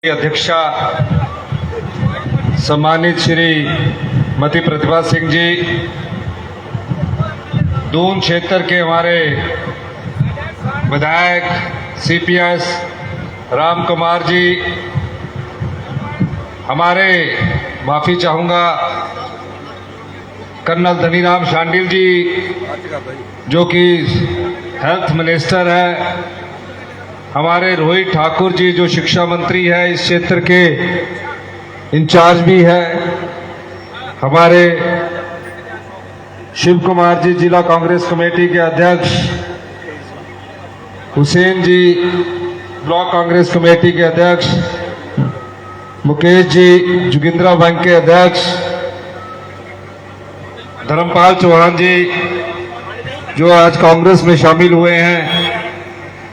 अध्यक्षा सम्मानित श्री मती प्रतिभा सिंह जी, दून क्षेत्र के हमारे विधायक सीपीएस राम कुमार जी, हमारे माफ़ी चाहूँगा कर्नल धनीराम शांडिल जी जो कि हेल्थ मिनिस्टर है, हमारे रोहित ठाकुर जी जो शिक्षा मंत्री है, इस क्षेत्र के इंचार्ज भी है, हमारे शिव कुमार जी जिला कांग्रेस कमेटी के अध्यक्ष, हुसैन जी ब्लॉक कांग्रेस कमेटी के अध्यक्ष, मुकेश जी जोगिंद्रा बैंक के अध्यक्ष, धर्मपाल चौहान जी जो आज कांग्रेस में शामिल हुए हैं,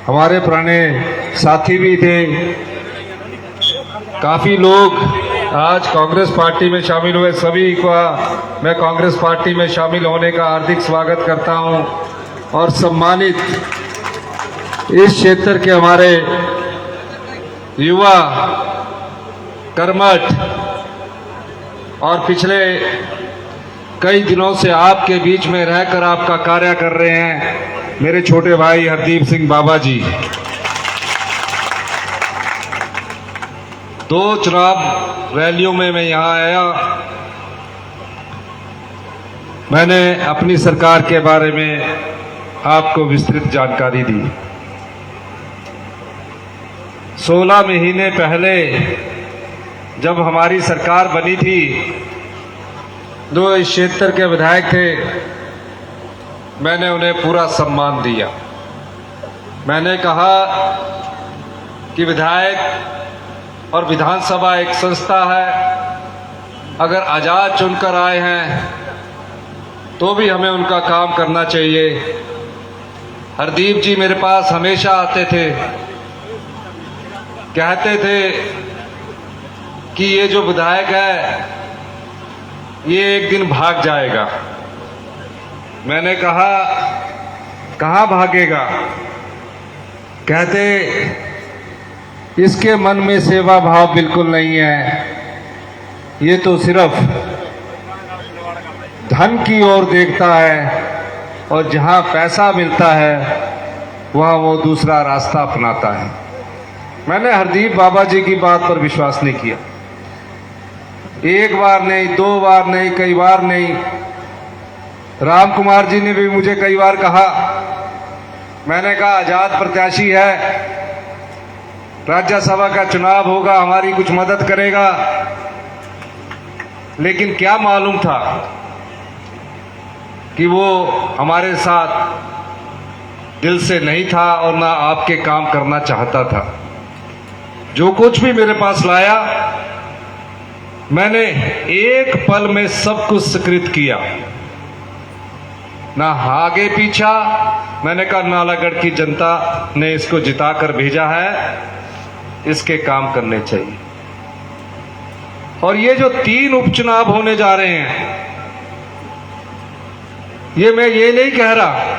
हमारे पुराने साथी भी थे, काफ़ी लोग आज कांग्रेस पार्टी में शामिल हुए, सभी का मैं कांग्रेस पार्टी में शामिल होने का हार्दिक स्वागत करता हूं। और सम्मानित इस क्षेत्र के हमारे युवा कर्मठ और पिछले कई दिनों से आपके बीच में रहकर आपका कार्य कर रहे हैं मेरे छोटे भाई हरदीप सिंह बाबा जी। दो चुनाव रैलियों में मैं यहाँ आया, मैंने अपनी सरकार के बारे में आपको विस्तृत जानकारी दी। 16 महीने पहले जब हमारी सरकार बनी थी, जो इस क्षेत्र के विधायक थे, मैंने उन्हें पूरा सम्मान दिया। मैंने कहा कि विधायक और विधानसभा एक संस्था है, अगर आज़ाद चुनकर आए हैं तो भी हमें उनका काम करना चाहिए। हरदीप जी मेरे पास हमेशा आते थे, कहते थे कि ये जो विधायक है ये एक दिन भाग जाएगा। मैंने कहा कहाँ भागेगा? कहते इसके मन में सेवा भाव बिल्कुल नहीं है, ये तो सिर्फ धन की ओर देखता है और जहाँ पैसा मिलता है वहाँ वो दूसरा रास्ता अपनाता है। मैंने हरदीप बाबा जी की बात पर विश्वास नहीं किया, एक बार नहीं, दो बार नहीं, कई बार नहीं। राम कुमार जी ने भी मुझे कई बार कहा, मैंने कहा आजाद प्रत्याशी है, राज्यसभा का चुनाव होगा, हमारी कुछ मदद करेगा। लेकिन क्या मालूम था कि वो हमारे साथ दिल से नहीं था और ना आपके काम करना चाहता था। जो कुछ भी मेरे पास लाया, मैंने एक पल में सब कुछ स्वीकृत किया, ना आगे पीछा। मैंने कहा नालागढ़ की जनता ने इसको जिताकर भेजा है, इसके काम करने चाहिए। और ये जो 3 उपचुनाव होने जा रहे हैं, ये मैं ये नहीं कह रहा,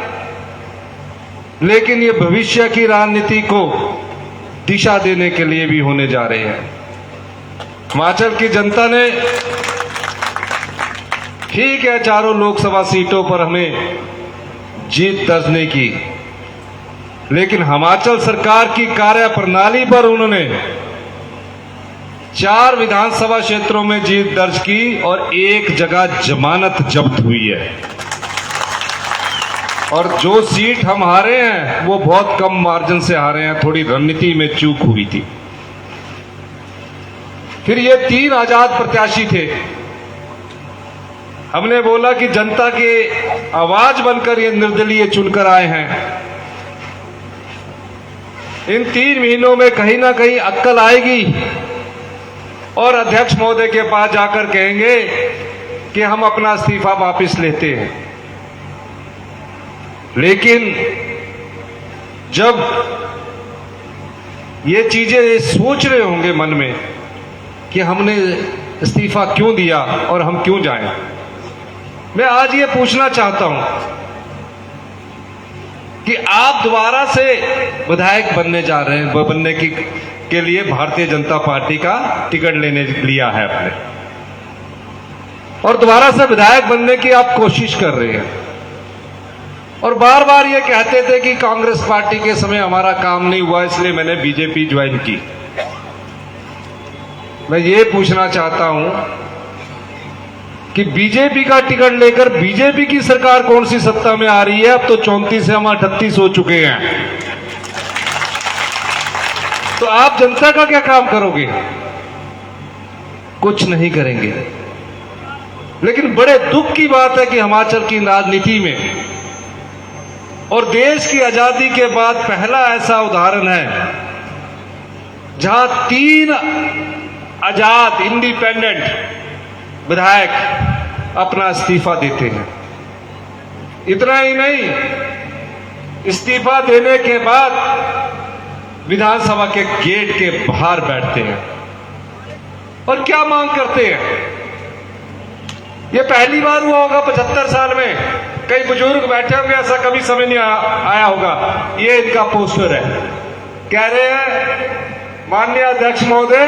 लेकिन ये भविष्य की राजनीति को दिशा देने के लिए भी होने जा रहे हैं। हिमाचल की जनता ने ठीक है, चारों लोकसभा सीटों पर हमें जीत दर्ज नहीं की, लेकिन हिमाचल सरकार की कार्य प्रणाली पर उन्होंने 4 विधानसभा क्षेत्रों में जीत दर्ज की और एक जगह जमानत जब्त हुई है। और जो सीट हम हारे हैं वो बहुत कम मार्जिन से हारे हैं, थोड़ी रणनीति में चूक हुई थी। फिर ये 3 आजाद प्रत्याशी थे, हमने बोला कि जनता के आवाज बनकर ये निर्दलीय चुनकर आए हैं, इन 3 महीनों में कहीं ना कहीं अक्ल आएगी और अध्यक्ष महोदय के पास जाकर कहेंगे कि हम अपना इस्तीफा वापस लेते हैं। लेकिन जब ये चीजें सोच रहे होंगे मन में कि हमने इस्तीफा क्यों दिया और हम क्यों जाएं, मैं आज ये पूछना चाहता हूं कि आप दोबारा से विधायक बनने जा रहे हैं, बनने की के लिए भारतीय जनता पार्टी का टिकट लेने लिया है अपने, और दोबारा से विधायक बनने की आप कोशिश कर रहे हैं। और बार बार ये कहते थे कि कांग्रेस पार्टी के समय हमारा काम नहीं हुआ, इसलिए मैंने बीजेपी ज्वाइन की। मैं ये पूछना चाहता हूं कि बीजेपी का टिकट लेकर बीजेपी की सरकार कौन सी सत्ता में आ रही है? अब तो 34 से हम 38 हो चुके हैं। तो आप जनता का क्या काम करोगे? कुछ नहीं करेंगे। लेकिन बड़े दुख की बात है कि हिमाचल की राजनीति में और देश की आजादी के बाद पहला ऐसा उदाहरण है जहां 3 आजाद इंडिपेंडेंट विधायक अपना इस्तीफा देते हैं। इतना ही नहीं, इस्तीफा देने के बाद विधानसभा के गेट के बाहर बैठते हैं और क्या मांग करते हैं? यह पहली बार हुआ होगा 75 साल में। कई बुजुर्ग बैठे होंगे, ऐसा कभी समय नहीं आया होगा। ये इनका पोस्टर है। कह रहे हैं माननीय अध्यक्ष महोदय,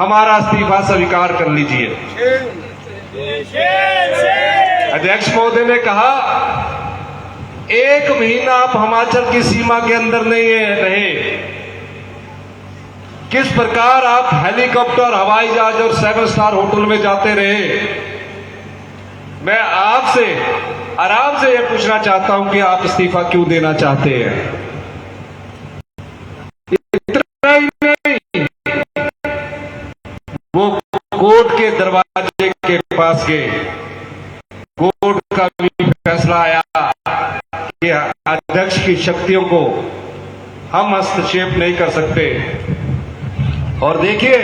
हमारा इस्तीफा स्वीकार कर लीजिए। अध्यक्ष महोदय ने कहा 1 महीना आप हिमाचल की सीमा के अंदर नहीं रहे। किस प्रकार आप हेलीकॉप्टर, हवाई जहाज और 7 स्टार होटल में जाते रहे। मैं आपसे आराम से यह पूछना चाहता हूं कि आप इस्तीफा क्यों देना चाहते हैं? इतना ही नहीं, वो कोर्ट के दरवाजे के पास गए। कोर्ट का भी फैसला आया कि अध्यक्ष की शक्तियों को हम हस्तक्षेप नहीं कर सकते। और देखिए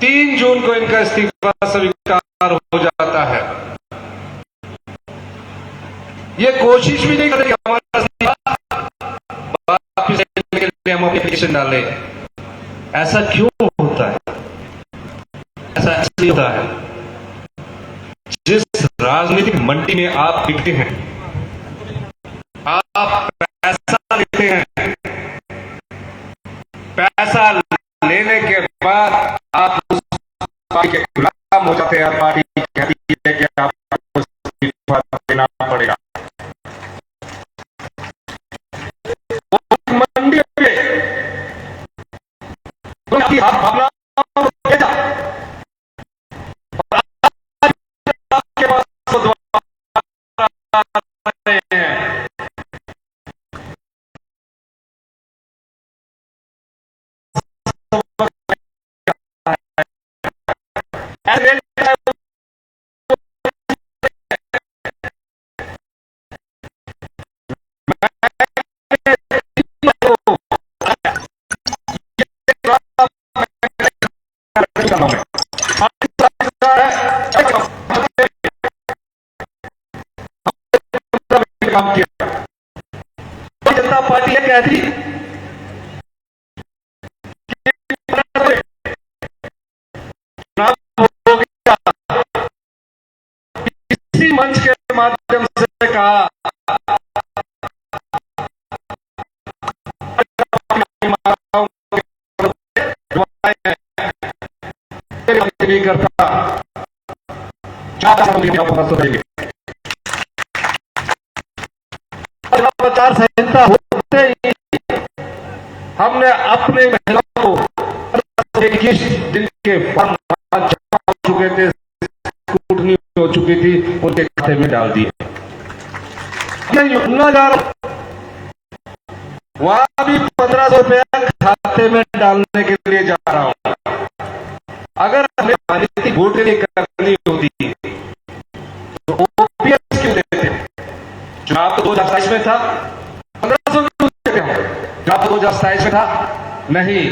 3 जून को इनका इस्तीफा स्वीकार हो जाता है। ये कोशिश भी नहीं करते हमारा इस्तीफा वापस लेने के लिए हम एप्लीकेशन डालें। ऐसा क्यों होता है? ऐसा इसलिए होता है, जिस राजनीतिक मंडी में आप बिकते हैं, आप पैसा लेते हैं, पैसा लेने के बाद आप उस पार्टी के गुलाम हो जाते हैं। पार्टी कहती है कि आपको इस्तीफा देना पड़ेगा। मंडी में आप भावनाओं को भेजा और आपके पास रहे हैं। काम किया। जनता पार्टी ये कहती इसी मंच के माध्यम से कहा नहीं करता, आचार संहिता होते ही हमने अपने महिलाओं को 21 दिन के फॉर्म चुके थे, स्कूटनी हो चुकी थी, उनके खाते में डाल दिए। मैं जा रहा हूं, वहां भी 1500 रुपया खाते में डालने के लिए जा रहा हूं। अगर हमें राजनीतिक वोटिंग करनी होती तो ओपीएस क्यों देते? चुनाव तो 2027 में था, 1500 चुनाव तो 2027 में था। नहीं,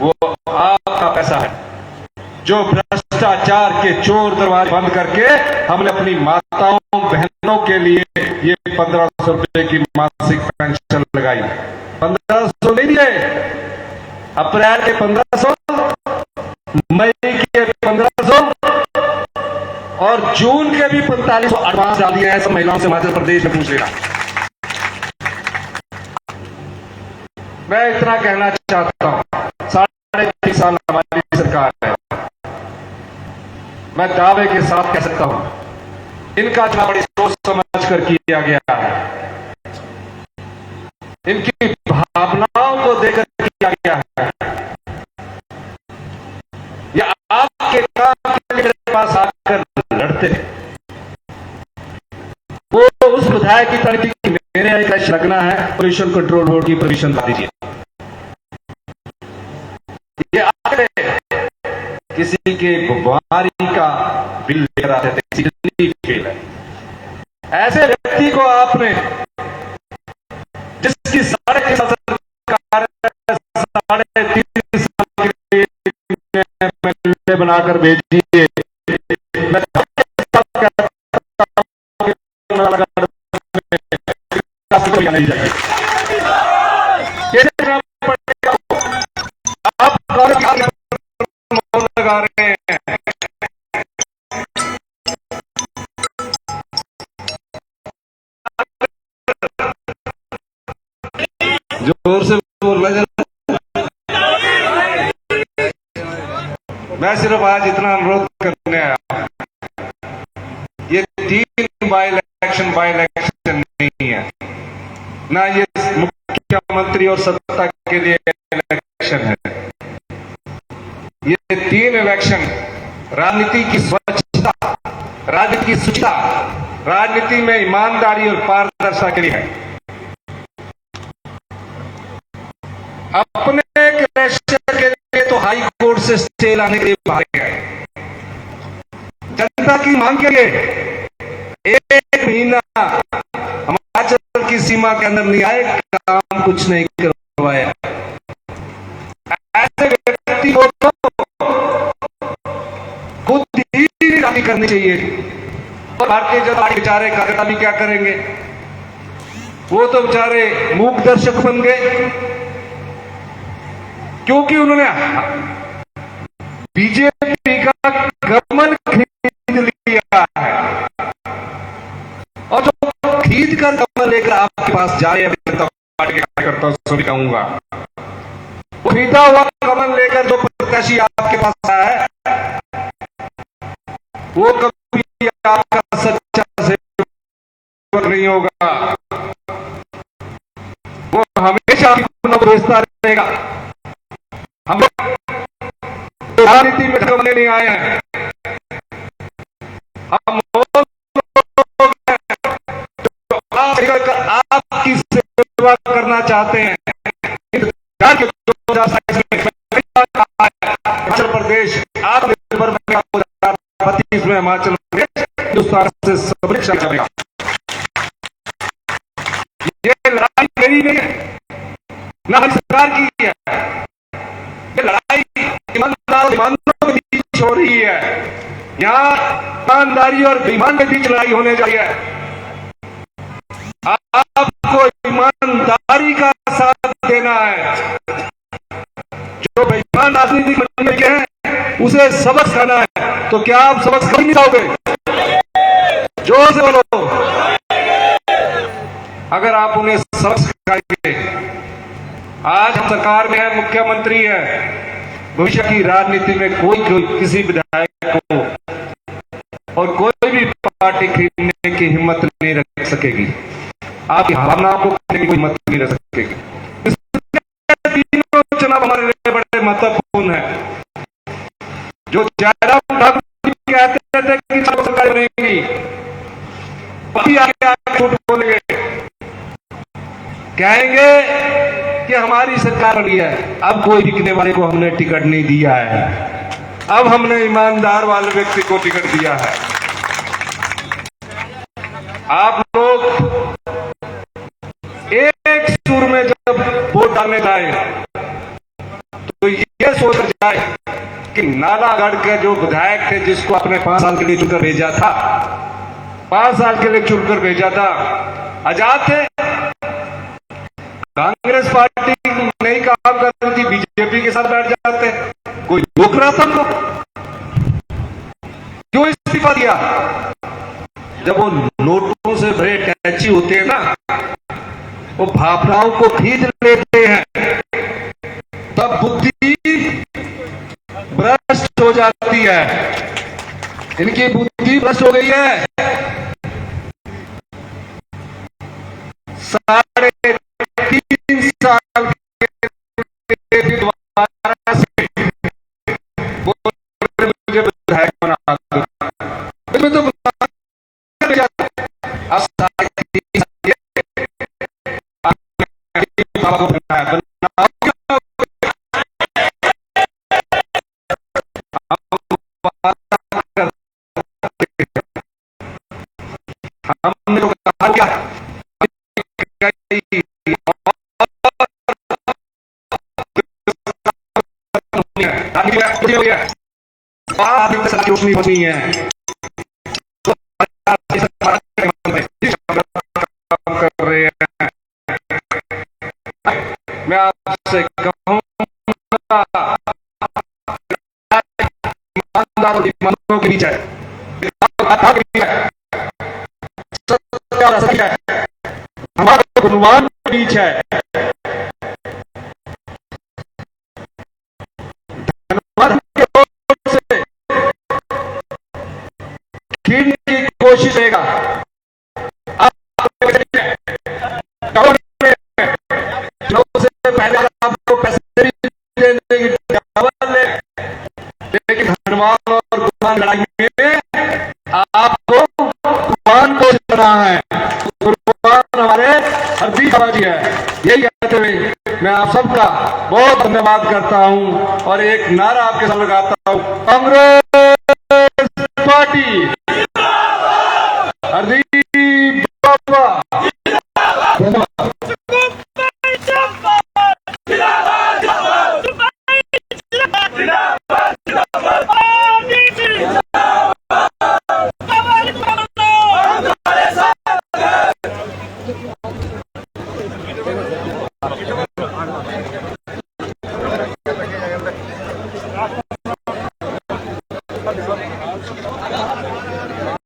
वो आपका पैसा है जो भ्रष्टाचार के चोर दरवाजे बंद करके हमने अपनी माताओं बहनों के लिए ये 1500 रुपए की मासिक पेंशन लगाई। 1500 नहीं दिए, अप्रैल के 1500, मई के 1500 और जून के भी 4500 एडवांस डाल दिए हैं। सब महिलाओं से हिमाचल प्रदेश में पूछ लेना। मैं इतना कहना चाहता हूं, 3.5 साल हमारी सरकार है। मैं दावे के साथ कह सकता हूं, इनका चुनाव बड़ी सोच समझ कर किया गया है, इनकी भावनाओं को देकर किया गया है। या आपके काम के लिए मेरे पास आकर लड़ते, वो उस विधायक की तरह की मेरे एक लगना है, पोल्यूशन कंट्रोल बोर्ड की परमिशन ला दीजिए। ये आगे किसी के बीमारी का बिल लेकर आते थे, किसी फेल है। ऐसे व्यक्ति को आपने, जिसकी 3.5 साल 3.5 साल के लिए बनाकर भेजिए, नहीं जाएगी। आप लगा रहे हैं, जोर से बोलना जरा। मैं सिर्फ आज इतना अनुरोध करने आया, ये 3 बाई इलेक्शन नहीं है, ना ये मुख्यमंत्री और सत्ता के लिए इलेक्शन है। ये 3 इलेक्शन राजनीति की स्वच्छता, राजनीति की शुचिता, राजनीति में ईमानदारी और पारदर्शिता के लिए है। अपने इलेक्शन के लिए तो हाई कोर्ट से स्टे लाने के लिए भागे हैं, जनता की मांग के लिए 1 महीना हिमाचल की सीमा के अंदर नहीं आए, काम कुछ नहीं करवाया। ऐसे व्यक्ति को तो खुद ही राजी करनी चाहिए। और भारतीय जनता पार्टी बेचारे कार्यकर्ता भी क्या करेंगे, वो तो बेचारे मूक दर्शक बन गए, क्योंकि उन्होंने बीजेपी का कमल खरीद लिया है। और जो खरीद कर कमल लेकर आपके पास जा रहे हैं जनता पार्टी के कार्यकर्ताओं से भी कहूंगा, वो खरीदा हुआ कमल लेकर जो प्रत्याशी आपके पास आया है, वो कभी आपका सच्चा सेवक नहीं होगा, वो हमेशा भेजता रहेगा। हम राजनीति में करने नहीं आए हैं, हम आपकी सेवा करना चाहते हैं। हिमाचल प्रदेश आत्मनिर्भर में हिमाचल प्रदेश हिंदुस्तान से समृद्ध चलेगा। ये लड़ाई मेरी नहीं है, न हमारी सरकार की है, ये लड़ाई ईमानदारों के बीच हो रही है। यहाँ ईमानदारी और बेईमान के बीच लड़ाई होने जा रही है। आपको ईमानदारी का साथ देना है, जो बेईमान राजनीतिक मंडली के हैं उसे सबक सिखाना है। तो क्या आप सबक सिखा नहीं पाओगे? जोर से बोलो। अगर आप उन्हें सबक सिखाएंगे, आज हम सरकार में है, मुख्यमंत्री है, भविष्य की राजनीति में कोई किसी विधायक को और कोई भी पार्टी खरीदने की हिम्मत नहीं रख सकेगी, आपकी भावनाओं को खरीदने की कोई हिम्मत नहीं रख सकेगी। तीनों चुनाव हमारे लिए बड़े महत्वपूर्ण है। जो जयराम ठाकुर कहते थे कि सरकार बनेगी, अभी आगे झूठ बोलेंगे, कहेंगे कि हमारी सरकार बनी है। अब कोई बिकने वाले को हमने टिकट नहीं दिया है, अब हमने ईमानदार वाले व्यक्ति को टिकट दिया है। आप लोग एक सुर में जब वोट डालने जाए तो ये सोच जाए कि नालागढ़ के जो विधायक थे, जिसको आपने 5 साल के लिए चुनकर भेजा था, 5 साल के लिए चुनकर भेजा था, आजाद थे, कांग्रेस पार्टी नहीं काम कर रही थी, बीजेपी के साथ बैठ जाते, कोई रोक रहा था हमको? क्यों इस्तीफा दिया? जब वो नोटों से भरे टैक्सी होते हैं ना, वो भावनाओं को खींच लेते हैं। बुद्धि भ्रष्ट हो जाती है। इनकी बुद्धि भ्रष्ट हो गई है। 3.5 साल के दोबारा से वो मुझे विधायक बना दो। तो हमने तो कहा क्या कुछ नहीं होनी है। कर रहे हैं। मैं आपसे कहूंगा ईमानदार और ईमानदारों के बीच है, हमारे गुणवान के बीच है। छीनने की कोशिश करेगा। सबसे पहले आपको पैसे देने की डबल ले, लेकिन धनवान और गुणवान लड़ाई में आपको गुणवान को जीतना है। गुणवान हमारे हरदी बाबाजी है। यही कहते हुए मैं आप सबका बहुत धन्यवाद करता हूं और एक नारा आपके सामने लगाता हूं, कांग्रेस पार्टी हरदी